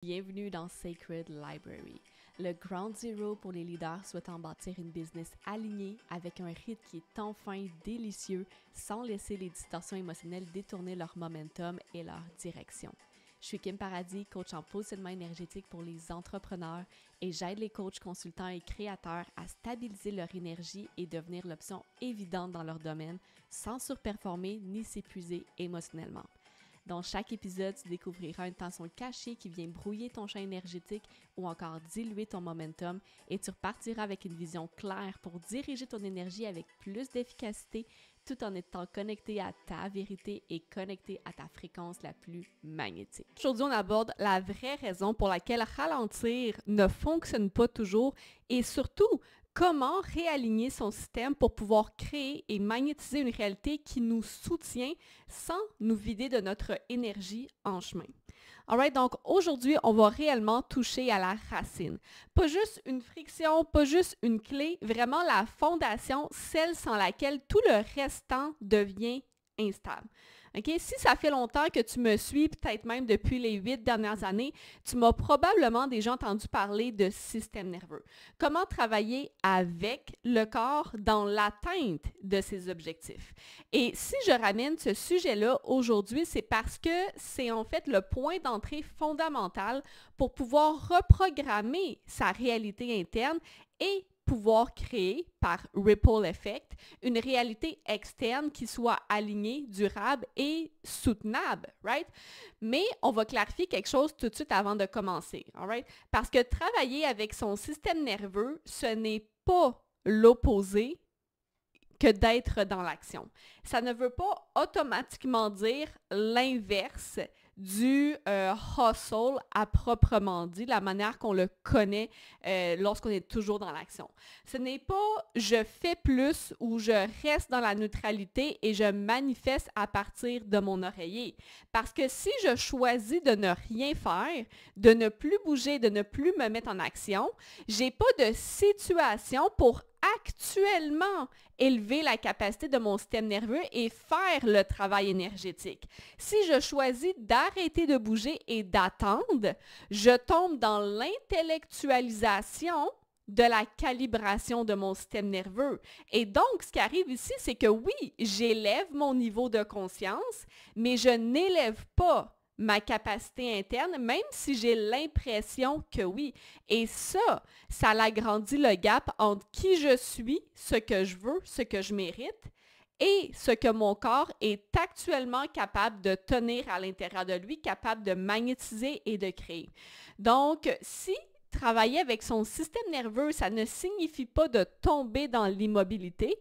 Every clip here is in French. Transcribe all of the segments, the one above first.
Bienvenue dans Sacred Library, le Ground Zero pour les leaders souhaitant bâtir une business alignée avec un rythme qui est enfin délicieux sans laisser les distorsions émotionnelles détourner leur momentum et leur direction. Je suis Kim Paradis, coach en positionnement énergétique pour les entrepreneurs et j'aide les coachs, consultants et créateurs à stabiliser leur énergie et devenir l'option évidente dans leur domaine sans surperformer ni s'épuiser émotionnellement. Dans chaque épisode, tu découvriras une tension cachée qui vient brouiller ton champ énergétique ou encore diluer ton momentum et tu repartiras avec une vision claire pour diriger ton énergie avec plus d'efficacité tout en étant connecté à ta vérité et connecté à ta fréquence la plus magnétique. Aujourd'hui, on aborde la vraie raison pour laquelle ralentir ne fonctionne pas toujours et surtout, comment réaligner son système pour pouvoir créer et magnétiser une réalité qui nous soutient sans nous vider de notre énergie en chemin. Alright, donc aujourd'hui, on va réellement toucher à la racine. Pas juste une friction, pas juste une clé, vraiment la fondation, celle sans laquelle tout le restant devient instable. Okay? Si ça fait longtemps que tu me suis, peut-être même depuis les 8 dernières années, tu m'as probablement déjà entendu parler de système nerveux. Comment travailler avec le corps dans l'atteinte de ses objectifs. Et si je ramène ce sujet-là aujourd'hui, c'est parce que c'est en fait le point d'entrée fondamental pour pouvoir reprogrammer sa réalité interne et pouvoir créer, par ripple effect, une réalité externe qui soit alignée, durable et soutenable, right? Mais on va clarifier quelque chose tout de suite avant de commencer, alright? Parce que travailler avec son système nerveux, ce n'est pas l'opposé que d'être dans l'action. Ça ne veut pas automatiquement dire l'inverse du hustle à proprement dit, la manière qu'on le connaît lorsqu'on est toujours dans l'action. Ce n'est pas je fais plus ou je reste dans la neutralité et je manifeste à partir de mon oreiller. Parce que si je choisis de ne rien faire, de ne plus bouger, de ne plus me mettre en action, j'ai pas de situation pour actuellement élever la capacité de mon système nerveux et faire le travail énergétique. Si je choisis d'arrêter de bouger et d'attendre, je tombe dans l'intellectualisation de la calibration de mon système nerveux. Et donc, ce qui arrive ici, c'est que oui, j'élève mon niveau de conscience, mais je n'élève pas ma capacité interne, même si j'ai l'impression que oui. Et ça l'agrandit le gap entre qui je suis, ce que je veux, ce que je mérite, et ce que mon corps est actuellement capable de tenir à l'intérieur de lui, capable de magnétiser et de créer. Donc, si travailler avec son système nerveux, ça ne signifie pas de tomber dans l'immobilité,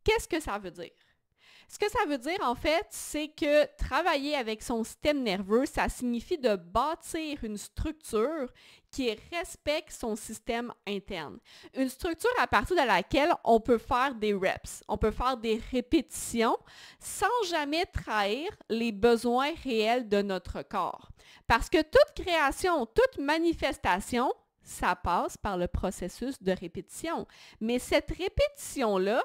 qu'est-ce que ça veut dire? Ce que ça veut dire, en fait, c'est que travailler avec son système nerveux, ça signifie de bâtir une structure qui respecte son système interne. Une structure à partir de laquelle on peut faire des reps, on peut faire des répétitions sans jamais trahir les besoins réels de notre corps. Parce que toute création, toute manifestation, ça passe par le processus de répétition. Mais cette répétition-là,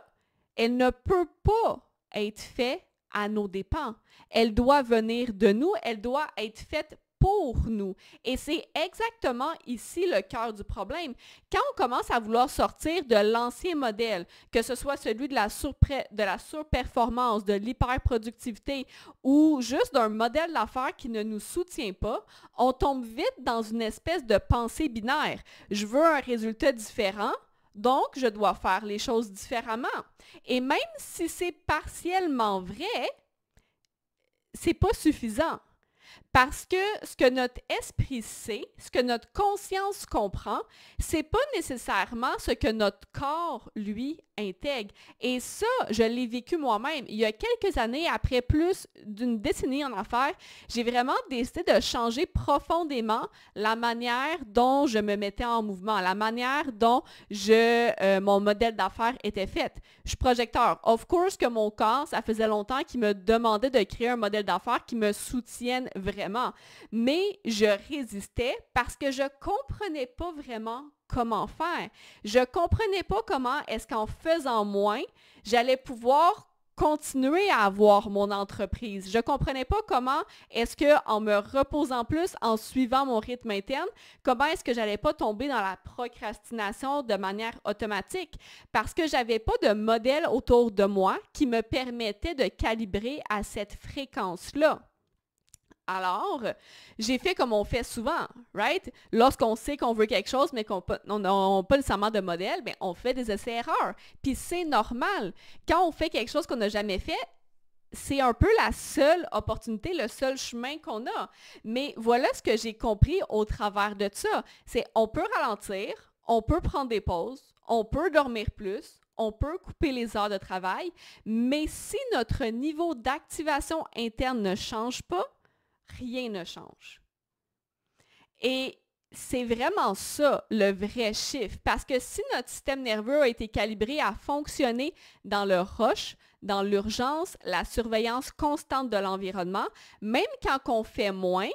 elle ne peut pas être faite à nos dépens. Elle doit venir de nous, elle doit être faite pour nous. Et c'est exactement ici le cœur du problème. Quand on commence à vouloir sortir de l'ancien modèle, que ce soit celui de la surperformance, de l'hyperproductivité ou juste d'un modèle d'affaires qui ne nous soutient pas, on tombe vite dans une espèce de pensée binaire. Je veux un résultat différent, donc je dois faire les choses différemment. Et même si c'est partiellement vrai, c'est pas suffisant. Parce que ce que notre esprit sait, ce que notre conscience comprend, c'est pas nécessairement ce que notre corps, lui, intègre. Et ça, je l'ai vécu moi-même. Il y a quelques années, après plus d'une décennie en affaires, j'ai vraiment décidé de changer profondément la manière dont je me mettais en mouvement, la manière dont mon modèle d'affaires était fait. Je suis projecteur. Of course que mon corps, ça faisait longtemps qu'il me demandait de créer un modèle d'affaires qui me soutienne vraiment. Mais je résistais parce que je ne comprenais pas vraiment comment faire. Je ne comprenais pas comment est-ce qu'en faisant moins, j'allais pouvoir continuer à avoir mon entreprise. Je ne comprenais pas comment est-ce qu'en me reposant plus, en suivant mon rythme interne, comment est-ce que je n'allais pas tomber dans la procrastination de manière automatique parce que je n'avais pas de modèle autour de moi qui me permettait de calibrer à cette fréquence-là. Alors, j'ai fait comme on fait souvent, right? Lorsqu'on sait qu'on veut quelque chose, mais qu'on n'a pas nécessairement de modèle, bien, on fait des essais-erreurs. Puis c'est normal. Quand on fait quelque chose qu'on n'a jamais fait, c'est un peu la seule opportunité, le seul chemin qu'on a. Mais voilà ce que j'ai compris au travers de ça. C'est on peut ralentir, on peut prendre des pauses, on peut dormir plus, on peut couper les heures de travail, mais si notre niveau d'activation interne ne change pas, rien ne change. Et c'est vraiment ça, le vrai chiffre. Parce que si notre système nerveux a été calibré à fonctionner dans le rush, dans l'urgence, la surveillance constante de l'environnement, même quand on fait moins,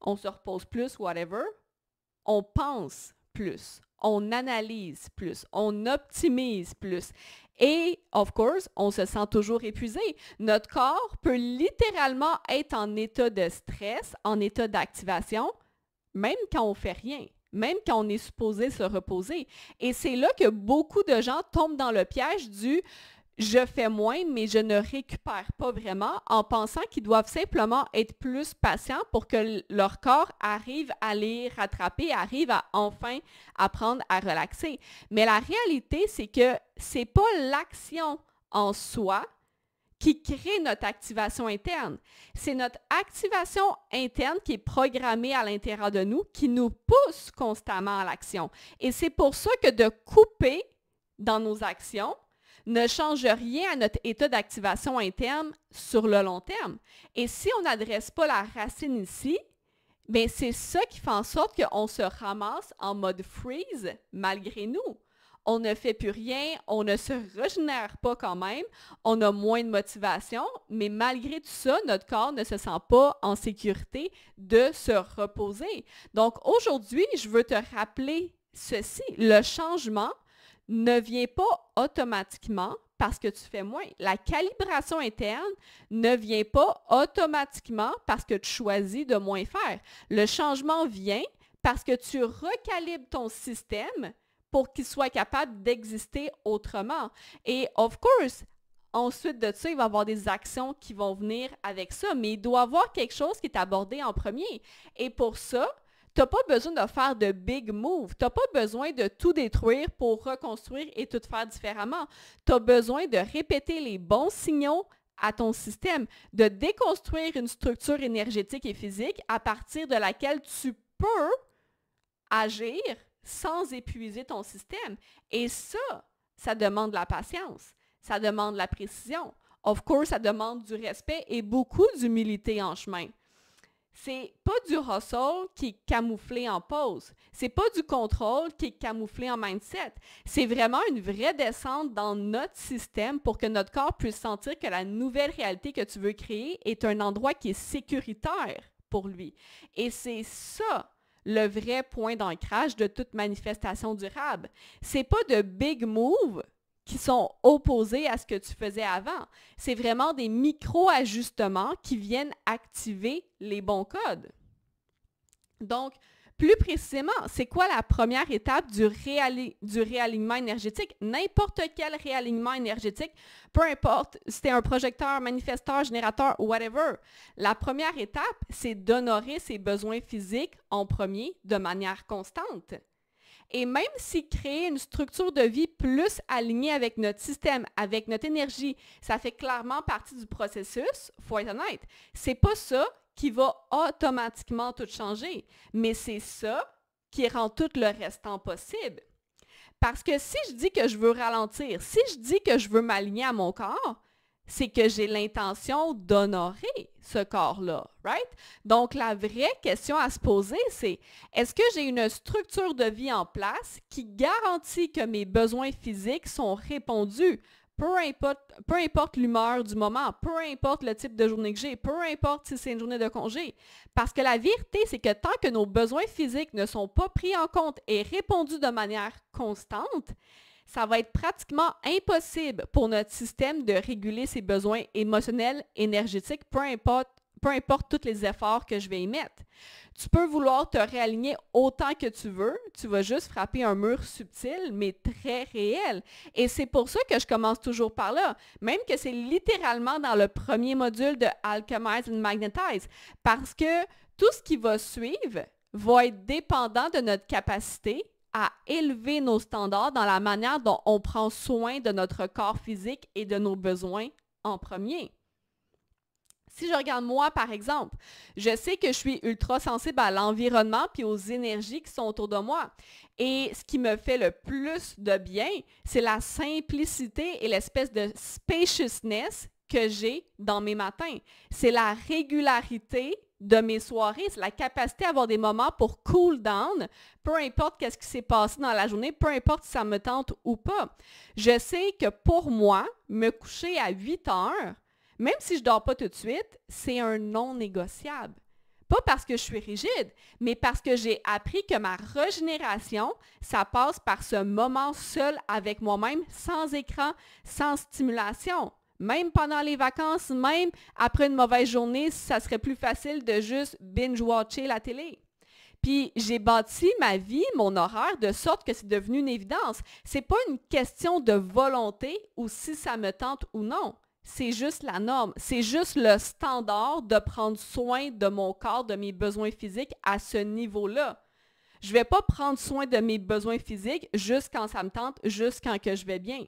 on se repose plus, whatever, on pense plus, on analyse plus, on optimise plus. Et, of course, on se sent toujours épuisé. Notre corps peut littéralement être en état de stress, en état d'activation, même quand on ne fait rien, même quand on est supposé se reposer. Et c'est là que beaucoup de gens tombent dans le piège du « je fais moins, mais je ne récupère pas vraiment » en pensant qu'ils doivent simplement être plus patients pour que leur corps arrive à les rattraper, arrive à enfin apprendre à relaxer. Mais la réalité, c'est que ce n'est pas l'action en soi qui crée notre activation interne. C'est notre activation interne qui est programmée à l'intérieur de nous, qui nous pousse constamment à l'action. Et c'est pour ça que de couper dans nos actions ne change rien à notre état d'activation interne sur le long terme. Et si on n'adresse pas la racine ici, bien c'est ça qui fait en sorte qu'on se ramasse en mode freeze malgré nous. On ne fait plus rien, on ne se régénère pas quand même, on a moins de motivation, mais malgré tout ça, notre corps ne se sent pas en sécurité de se reposer. Donc aujourd'hui, je veux te rappeler ceci, le changement ne vient pas automatiquement parce que tu fais moins. La calibration interne ne vient pas automatiquement parce que tu choisis de moins faire. Le changement vient parce que tu recalibres ton système pour qu'il soit capable d'exister autrement. Et of course, ensuite de ça, il va y avoir des actions qui vont venir avec ça, mais il doit y avoir quelque chose qui est abordé en premier. Et pour ça, tu n'as pas besoin de faire de big moves. Tu n'as pas besoin de tout détruire pour reconstruire et tout faire différemment. Tu as besoin de répéter les bons signaux à ton système, de déconstruire une structure énergétique et physique à partir de laquelle tu peux agir sans épuiser ton système. Et ça demande de la patience. Ça demande de la précision. Of course, ça demande du respect et beaucoup d'humilité en chemin. C'est pas du hustle qui est camouflé en pause. C'est pas du contrôle qui est camouflé en mindset. C'est vraiment une vraie descente dans notre système pour que notre corps puisse sentir que la nouvelle réalité que tu veux créer est un endroit qui est sécuritaire pour lui. Et c'est ça le vrai point d'ancrage de toute manifestation durable. C'est pas de big moves qui sont opposés à ce que tu faisais avant. C'est vraiment des micro-ajustements qui viennent activer les bons codes. Donc, plus précisément, c'est quoi la première étape du réalignement énergétique? N'importe quel réalignement énergétique, peu importe si tu es un projecteur, manifesteur, générateur, whatever. La première étape, c'est d'honorer ses besoins physiques en premier de manière constante. Et même si créer une structure de vie plus alignée avec notre système, avec notre énergie, ça fait clairement partie du processus, il faut être honnête. C'est pas ça qui va automatiquement tout changer, mais c'est ça qui rend tout le restant possible. Parce que si je dis que je veux ralentir, si je dis que je veux m'aligner à mon corps, c'est que j'ai l'intention d'honorer ce corps-là, right? Donc, la vraie question à se poser, c'est est-ce que j'ai une structure de vie en place qui garantit que mes besoins physiques sont répondus, peu importe l'humeur du moment, peu importe le type de journée que j'ai, peu importe si c'est une journée de congé. Parce que la vérité, c'est que tant que nos besoins physiques ne sont pas pris en compte et répondus de manière constante, ça va être pratiquement impossible pour notre système de réguler ses besoins émotionnels, énergétiques, peu importe tous les efforts que je vais y mettre. Tu peux vouloir te réaligner autant que tu veux, tu vas juste frapper un mur subtil, mais très réel. Et c'est pour ça que je commence toujours par là, même que c'est littéralement dans le premier module de Alchemize and Magnetize, parce que tout ce qui va suivre va être dépendant de notre capacité à élever nos standards dans la manière dont on prend soin de notre corps physique et de nos besoins en premier. Si je regarde moi, par exemple, je sais que je suis ultra sensible à l'environnement puis aux énergies qui sont autour de moi. Et ce qui me fait le plus de bien, c'est la simplicité et l'espèce de spaciousness que j'ai dans mes matins. C'est la régularité de mes soirées, c'est la capacité à avoir des moments pour cool down, peu importe qu'est-ce qui s'est passé dans la journée, peu importe si ça me tente ou pas. Je sais que pour moi, me coucher à 8 heures, même si je ne dors pas tout de suite, c'est un non négociable. Pas parce que je suis rigide, mais parce que j'ai appris que ma régénération, ça passe par ce moment seul avec moi-même, sans écran, sans stimulation. Même pendant les vacances, même après une mauvaise journée, ça serait plus facile de juste binge-watcher la télé. Puis j'ai bâti ma vie, mon horaire, de sorte que c'est devenu une évidence. C'est pas une question de volonté ou si ça me tente ou non. C'est juste la norme. C'est juste le standard de prendre soin de mon corps, de mes besoins physiques à ce niveau-là. Je ne vais pas prendre soin de mes besoins physiques juste quand ça me tente, juste quand que je vais bien.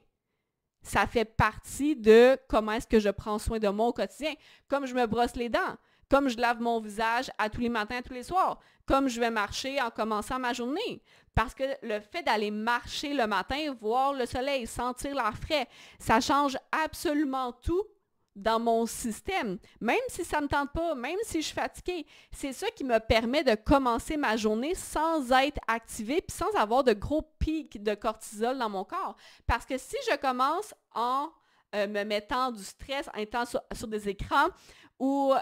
Ça fait partie de comment est-ce que je prends soin de moi au quotidien. Comme je me brosse les dents, comme je lave mon visage à tous les matins, à tous les soirs, comme je vais marcher en commençant ma journée. Parce que le fait d'aller marcher le matin, voir le soleil, sentir l'air frais, ça change absolument tout dans mon système. Même si ça ne me tente pas, même si je suis fatiguée, c'est ça qui me permet de commencer ma journée sans être activée puis sans avoir de gros pics de cortisol dans mon corps. Parce que si je commence en me mettant du stress, en étant sur des écrans ou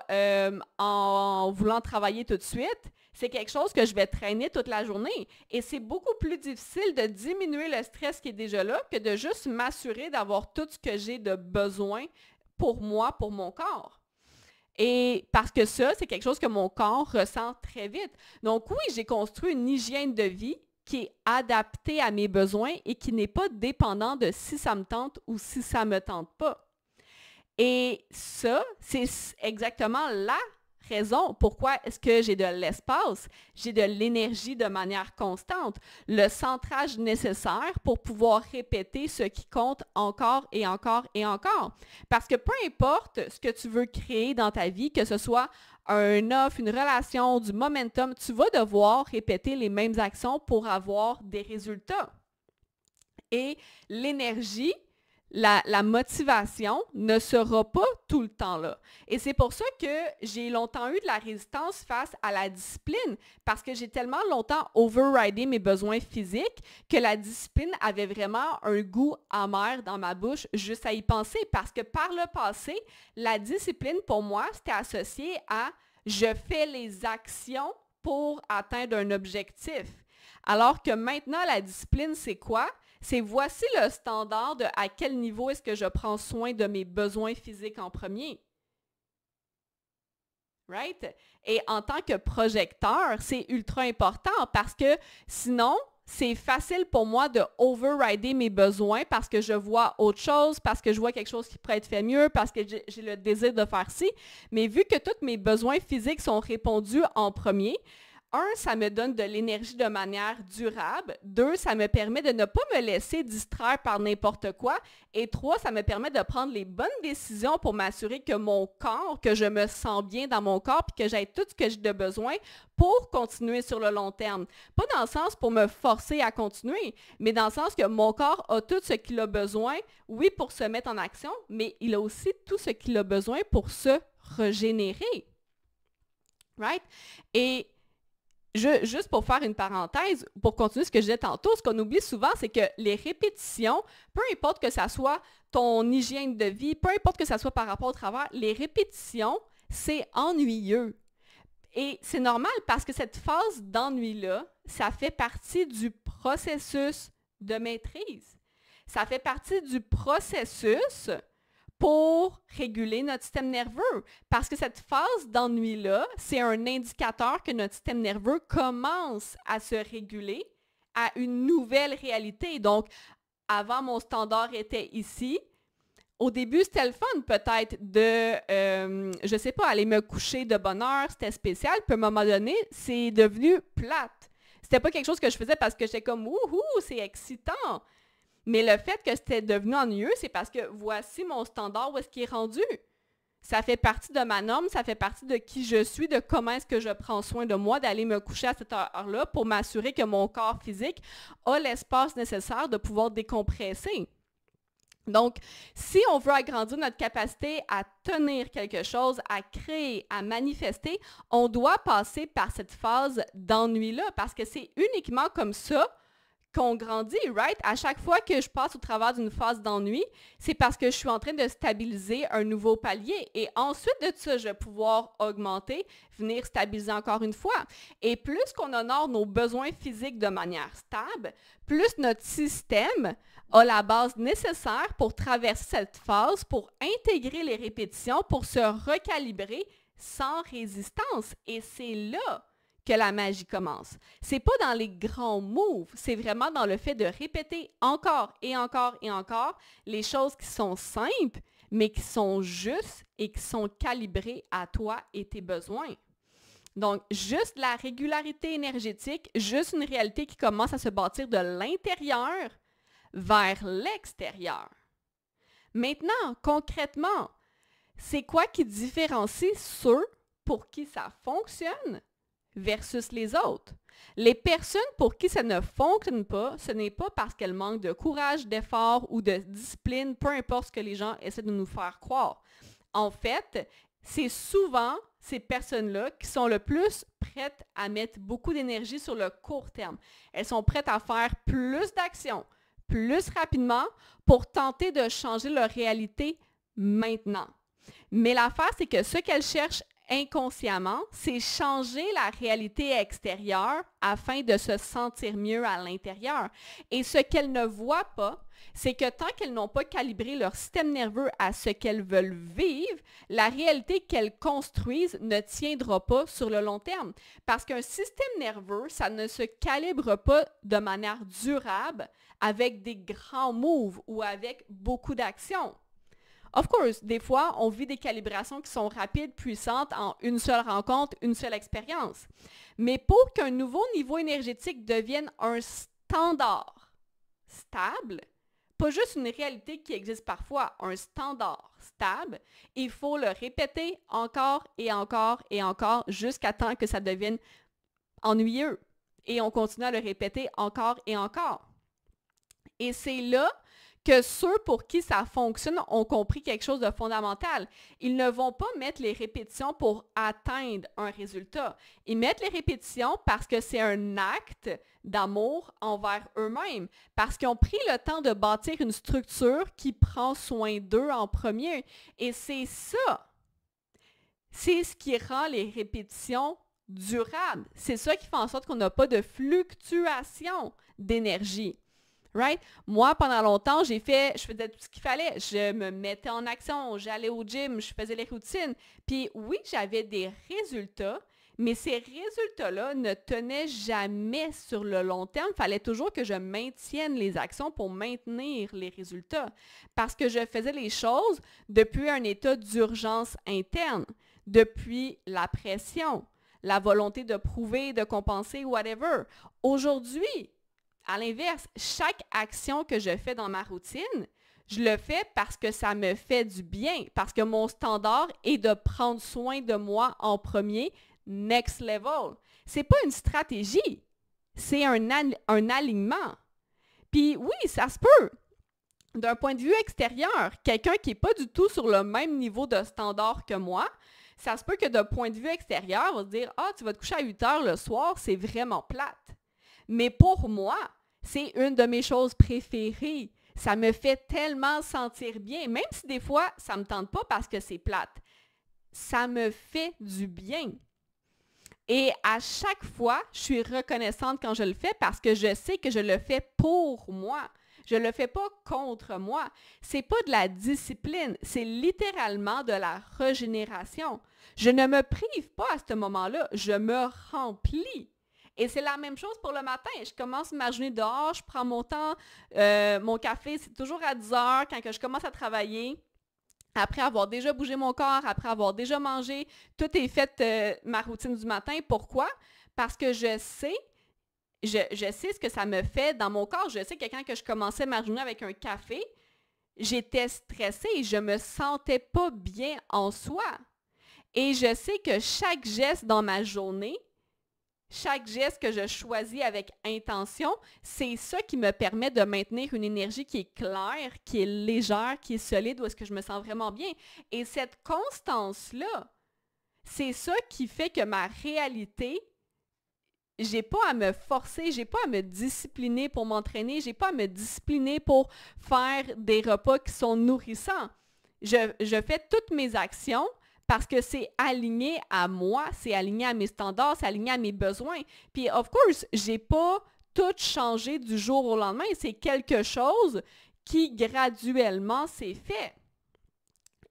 en voulant travailler tout de suite, c'est quelque chose que je vais traîner toute la journée. Et c'est beaucoup plus difficile de diminuer le stress qui est déjà là que de juste m'assurer d'avoir tout ce que j'ai de besoin pour moi, pour mon corps. Et parce que ça, c'est quelque chose que mon corps ressent très vite. Donc oui, j'ai construit une hygiène de vie qui est adaptée à mes besoins et qui n'est pas dépendant de si ça me tente ou si ça ne me tente pas. Et ça, c'est exactement la raison pourquoi est-ce que j'ai de l'espace, j'ai de l'énergie de manière constante, le centrage nécessaire pour pouvoir répéter ce qui compte encore et encore et encore. Parce que peu importe ce que tu veux créer dans ta vie, que ce soit un offre, une relation, du momentum, tu vas devoir répéter les mêmes actions pour avoir des résultats. Et l'énergie, la motivation ne sera pas tout le temps là. Et c'est pour ça que j'ai longtemps eu de la résistance face à la discipline, parce que j'ai tellement longtemps overridé mes besoins physiques que la discipline avait vraiment un goût amer dans ma bouche juste à y penser. Parce que par le passé, la discipline pour moi, c'était associé à « je fais les actions pour atteindre un objectif ». Alors que maintenant, la discipline, c'est quoi? C'est voici le standard de à quel niveau est-ce que je prends soin de mes besoins physiques en premier. Right? Et en tant que projecteur, c'est ultra important parce que sinon, c'est facile pour moi de overrider mes besoins parce que je vois autre chose, parce que je vois quelque chose qui pourrait être fait mieux, parce que j'ai le désir de faire ci. Mais vu que tous mes besoins physiques sont répondus en premier, 1, ça me donne de l'énergie de manière durable. 2, ça me permet de ne pas me laisser distraire par n'importe quoi. Et 3, ça me permet de prendre les bonnes décisions pour m'assurer que mon corps, que je me sens bien dans mon corps, puis que j'ai tout ce que j'ai de besoin pour continuer sur le long terme. Pas dans le sens pour me forcer à continuer, mais dans le sens que mon corps a tout ce qu'il a besoin, oui, pour se mettre en action, mais il a aussi tout ce qu'il a besoin pour se régénérer. Right? Et juste pour faire une parenthèse, pour continuer ce que je disais tantôt, ce qu'on oublie souvent, c'est que les répétitions, peu importe que ça soit ton hygiène de vie, peu importe que ça soit par rapport au travail, les répétitions, c'est ennuyeux. Et c'est normal parce que cette phase d'ennui-là, ça fait partie du processus de maîtrise. Ça fait partie du processus pour réguler notre système nerveux. Parce que cette phase d'ennui-là, c'est un indicateur que notre système nerveux commence à se réguler à une nouvelle réalité. Donc, avant, mon standard était ici. Au début, c'était le fun peut-être de, je sais pas, aller me coucher de bonne heure, c'était spécial. Puis à un moment donné, c'est devenu plate. C'était pas quelque chose que je faisais parce que j'étais comme « Wouhou, c'est excitant ». Mais le fait que c'était devenu ennuyeux, c'est parce que voici mon standard, où est-ce qu'il est rendu. Ça fait partie de ma norme, ça fait partie de qui je suis, de comment est-ce que je prends soin de moi, d'aller me coucher à cette heure-là pour m'assurer que mon corps physique a l'espace nécessaire de pouvoir décompresser. Donc, si on veut agrandir notre capacité à tenir quelque chose, à créer, à manifester, on doit passer par cette phase d'ennui-là parce que c'est uniquement comme ça qu'on grandit, right? À chaque fois que je passe au travers d'une phase d'ennui, c'est parce que je suis en train de stabiliser un nouveau palier. Et ensuite de ça, je vais pouvoir augmenter, venir stabiliser encore une fois. Et plus qu'on honore nos besoins physiques de manière stable, plus notre système a la base nécessaire pour traverser cette phase, pour intégrer les répétitions, pour se recalibrer sans résistance. Et c'est là que la magie commence. C'est pas dans les grands moves, c'est vraiment dans le fait de répéter encore et encore et encore les choses qui sont simples, mais qui sont justes et qui sont calibrées à toi et tes besoins. Donc, juste la régularité énergétique, juste une réalité qui commence à se bâtir de l'intérieur vers l'extérieur. Maintenant, concrètement, c'est quoi qui différencie ceux pour qui ça fonctionne versus les autres? Les personnes pour qui ça ne fonctionne pas, ce n'est pas parce qu'elles manquent de courage, d'effort ou de discipline, peu importe ce que les gens essaient de nous faire croire. En fait, c'est souvent ces personnes-là qui sont le plus prêtes à mettre beaucoup d'énergie sur le court terme. Elles sont prêtes à faire plus d'actions, plus rapidement pour tenter de changer leur réalité maintenant. Mais l'affaire, c'est que ce qu'elles cherchent inconsciemment, c'est changer la réalité extérieure afin de se sentir mieux à l'intérieur. Et ce qu'elles ne voient pas, c'est que tant qu'elles n'ont pas calibré leur système nerveux à ce qu'elles veulent vivre, la réalité qu'elles construisent ne tiendra pas sur le long terme. Parce qu'un système nerveux, ça ne se calibre pas de manière durable avec des grands moves ou avec beaucoup d'actions. Of course, des fois, on vit des calibrations qui sont rapides, puissantes, en une seule rencontre, une seule expérience. Mais pour qu'un nouveau niveau énergétique devienne un standard stable, pas juste une réalité qui existe parfois, un standard stable, il faut le répéter encore et encore et encore jusqu'à temps que ça devienne ennuyeux. Et on continue à le répéter encore et encore. Et c'est là que ceux pour qui ça fonctionne ont compris quelque chose de fondamental. Ils ne vont pas mettre les répétitions pour atteindre un résultat. Ils mettent les répétitions parce que c'est un acte d'amour envers eux-mêmes, parce qu'ils ont pris le temps de bâtir une structure qui prend soin d'eux en premier. Et c'est ça. C'est ce qui rend les répétitions durables. C'est ça qui fait en sorte qu'on n'a pas de fluctuation d'énergie. Right? Moi, pendant longtemps, je faisais tout ce qu'il fallait. Je me mettais en action, j'allais au gym, je faisais les routines. Puis oui, j'avais des résultats, mais ces résultats-là ne tenaient jamais sur le long terme. Il fallait toujours que je maintienne les actions pour maintenir les résultats. Parce que je faisais les choses depuis un état d'urgence interne, depuis la pression, la volonté de prouver, de compenser, whatever. Aujourd'hui, à l'inverse, chaque action que je fais dans ma routine, je le fais parce que ça me fait du bien, parce que mon standard est de prendre soin de moi en premier, next level. C'est pas une stratégie, c'est un alignement. Puis oui, ça se peut. D'un point de vue extérieur, quelqu'un qui n'est pas du tout sur le même niveau de standard que moi, ça se peut que d'un point de vue extérieur, on va se dire « Ah, tu vas te coucher à 8 heures le soir, c'est vraiment plate. » Mais pour moi, c'est une de mes choses préférées. Ça me fait tellement sentir bien, même si des fois, ça ne me tente pas parce que c'est plate. Ça me fait du bien. Et à chaque fois, je suis reconnaissante quand je le fais parce que je sais que je le fais pour moi. Je ne le fais pas contre moi. C'est pas de la discipline, c'est littéralement de la régénération. Je ne me prive pas à ce moment-là, je me remplis. Et c'est la même chose pour le matin. Je commence ma journée dehors, je prends mon temps, mon café, c'est toujours à 10 heures quand que je commence à travailler. Après avoir déjà bougé mon corps, après avoir déjà mangé, tout est fait, ma routine du matin. Pourquoi? Parce que je sais ce que ça me fait dans mon corps. Je sais que quand que je commençais ma journée avec un café, j'étais stressée, je me sentais pas bien en soi. Et je sais que chaque geste dans ma journée, chaque geste que je choisis avec intention, c'est ça qui me permet de maintenir une énergie qui est claire, qui est légère, qui est solide, où est-ce que je me sens vraiment bien. Et cette constance-là, c'est ça qui fait que ma réalité, j'ai pas à me forcer, j'ai pas à me discipliner pour m'entraîner, j'ai pas à me discipliner pour faire des repas qui sont nourrissants. Je fais toutes mes actions parce que c'est aligné à moi, c'est aligné à mes standards, c'est aligné à mes besoins. Puis, of course, j'ai pas tout changé du jour au lendemain. C'est quelque chose qui graduellement s'est fait.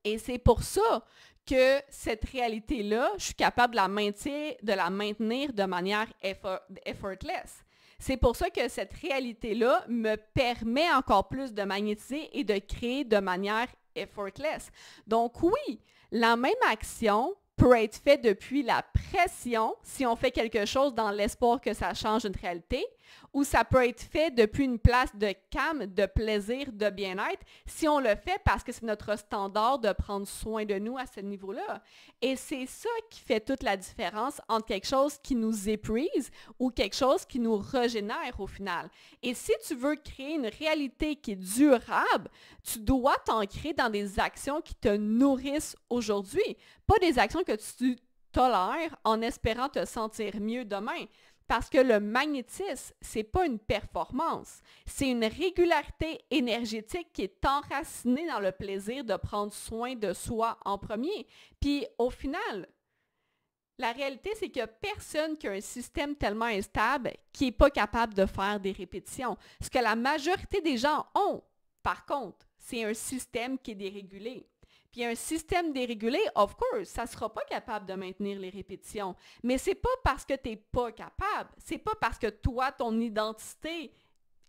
Et c'est pour ça que cette réalité-là, je suis capable de la maintenir de manière effortless. C'est pour ça que cette réalité-là me permet encore plus de magnétiser et de créer de manière effortless. Donc oui, la même action peut être faite depuis la pression, si on fait quelque chose dans l'espoir que ça change une réalité, ou ça peut être fait depuis une place de calme, de plaisir, de bien-être, si on le fait parce que c'est notre standard de prendre soin de nous à ce niveau-là. Et c'est ça qui fait toute la différence entre quelque chose qui nous épuise ou quelque chose qui nous régénère au final. Et si tu veux créer une réalité qui est durable, tu dois t'ancrer dans des actions qui te nourrissent aujourd'hui, pas des actions que tu tolères en espérant te sentir mieux demain. Parce que le magnétisme, c'est pas une performance, c'est une régularité énergétique qui est enracinée dans le plaisir de prendre soin de soi en premier. Puis au final, la réalité, c'est qu'il n'y a personne qui a un système tellement instable qui n'est pas capable de faire des répétitions. Ce que la majorité des gens ont, par contre, c'est un système qui est dérégulé. Puis un système dérégulé, of course, ça ne sera pas capable de maintenir les répétitions. Mais ce n'est pas parce que tu n'es pas capable, c'est pas parce que toi, ton identité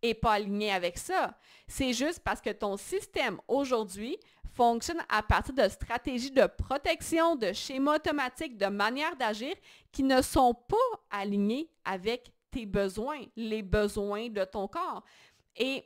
n'est pas alignée avec ça. C'est juste parce que ton système aujourd'hui fonctionne à partir de stratégies de protection, de schémas automatiques, de manières d'agir qui ne sont pas alignées avec tes besoins, les besoins de ton corps. Et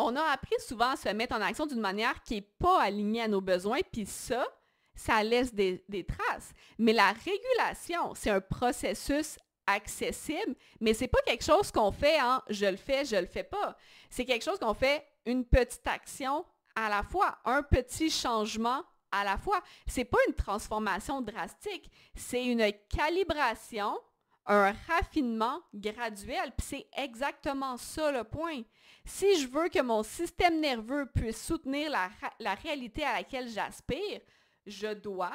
on a appris souvent à se mettre en action d'une manière qui n'est pas alignée à nos besoins, puis ça laisse des traces. Mais la régulation, c'est un processus accessible, mais ce n'est pas quelque chose qu'on fait en « je le fais pas ». C'est quelque chose qu'on fait une petite action à la fois, un petit changement à la fois. Ce n'est pas une transformation drastique, c'est une calibration, un raffinement graduel, puis c'est exactement ça le point. Si je veux que mon système nerveux puisse soutenir la réalité à laquelle j'aspire, je dois,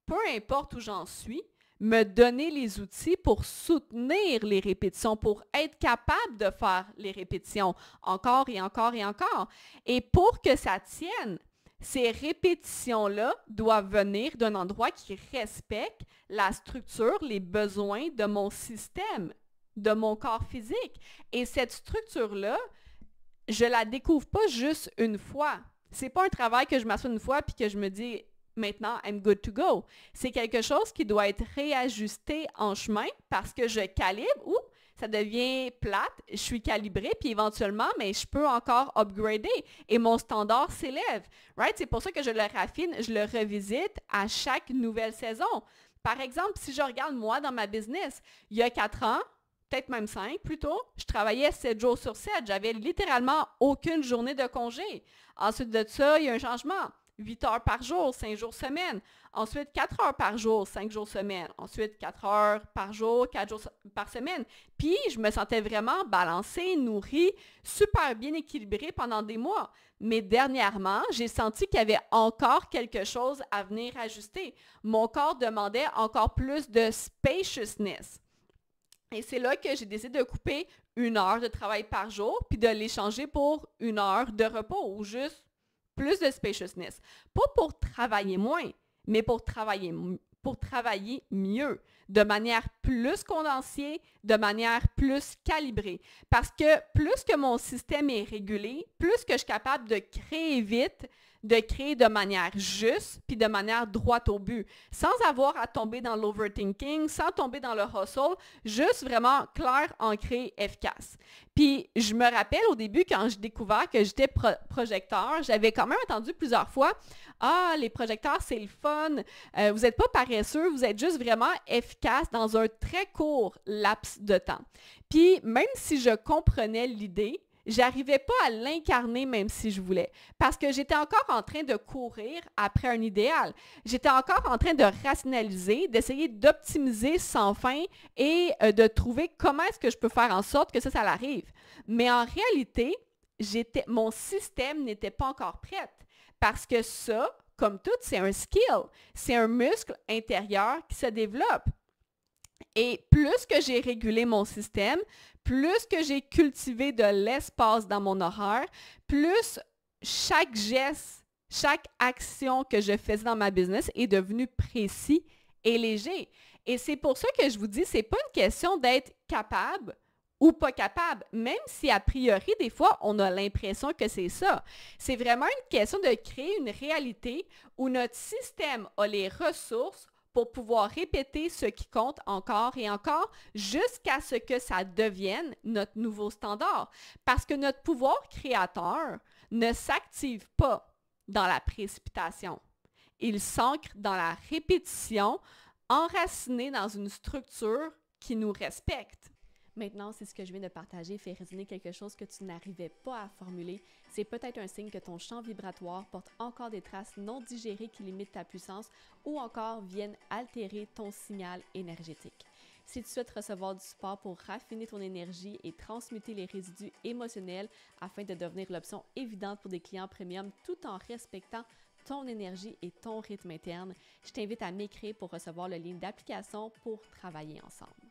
peu importe où j'en suis, me donner les outils pour soutenir les répétitions, pour être capable de faire les répétitions encore et encore et encore. Et pour que ça tienne, ces répétitions-là doivent venir d'un endroit qui respecte la structure, les besoins de mon système, de mon corps physique. Et cette structure-là, je la découvre pas juste une fois. C'est pas un travail que je m'assois une fois puis que je me dis maintenant I'm good to go. C'est quelque chose qui doit être réajusté en chemin parce que je calibre ou ça devient plate, je suis calibrée puis éventuellement mais je peux encore upgrader et mon standard s'élève. Right? C'est pour ça que je le raffine, je le revisite à chaque nouvelle saison. Par exemple, si je regarde moi dans ma business, il y a 4 ans, peut-être même 5 plutôt, je travaillais 7 jours sur 7. J'avais littéralement aucune journée de congé. Ensuite de ça, il y a un changement. 8 heures par jour, 5 jours semaine. Ensuite, 4 heures par jour, 5 jours semaine. Ensuite, 4 heures par jour, 4 jours par semaine. Puis, je me sentais vraiment balancée, nourrie, super bien équilibrée pendant des mois. Mais dernièrement, j'ai senti qu'il y avait encore quelque chose à venir ajuster. Mon corps demandait encore plus de spaciousness. Et c'est là que j'ai décidé de couper 1 heure de travail par jour, puis de l'échanger pour 1 heure de repos ou juste plus de spaciousness. Pas pour travailler moins, mais pour travailler mieux, de manière plus condensée, de manière plus calibrée. Parce que plus que mon système est régulé, plus que je suis capable de créer vite, de créer de manière juste, puis de manière droite au but, sans avoir à tomber dans l'overthinking, sans tomber dans le hustle, juste vraiment clair, ancré, efficace. Puis je me rappelle au début, quand j'ai découvert que j'étais projecteur, j'avais quand même entendu plusieurs fois « Ah, les projecteurs, c'est le fun, vous n'êtes pas paresseux, vous êtes juste vraiment efficace dans un très court laps de temps. » Puis même si je comprenais l'idée, j'arrivais pas à l'incarner même si je voulais, parce que j'étais encore en train de courir après un idéal. J'étais encore en train de rationaliser, d'essayer d'optimiser sans fin et de trouver comment est-ce que je peux faire en sorte que ça l'arrive. Mais en réalité, mon système n'était pas encore prêt, parce que ça, comme tout, c'est un skill, c'est un muscle intérieur qui se développe. Et plus que j'ai régulé mon système, plus que j'ai cultivé de l'espace dans mon horaire, plus chaque geste, chaque action que je faisais dans ma business est devenu précis et léger. Et c'est pour ça que je vous dis, c'est pas une question d'être capable ou pas capable, même si a priori, des fois, on a l'impression que c'est ça. C'est vraiment une question de créer une réalité où notre système a les ressources pour pouvoir répéter ce qui compte encore et encore jusqu'à ce que ça devienne notre nouveau standard. Parce que notre pouvoir créateur ne s'active pas dans la précipitation. Il s'ancre dans la répétition, enraciné dans une structure qui nous respecte. Maintenant, si ce que je viens de partager fait résonner quelque chose que tu n'arrivais pas à formuler, c'est peut-être un signe que ton champ vibratoire porte encore des traces non digérées qui limitent ta puissance ou encore viennent altérer ton signal énergétique. Si tu souhaites recevoir du support pour raffiner ton énergie et transmuter les résidus émotionnels afin de devenir l'option évidente pour des clients premium tout en respectant ton énergie et ton rythme interne, je t'invite à m'écrire pour recevoir le lien d'application pour travailler ensemble.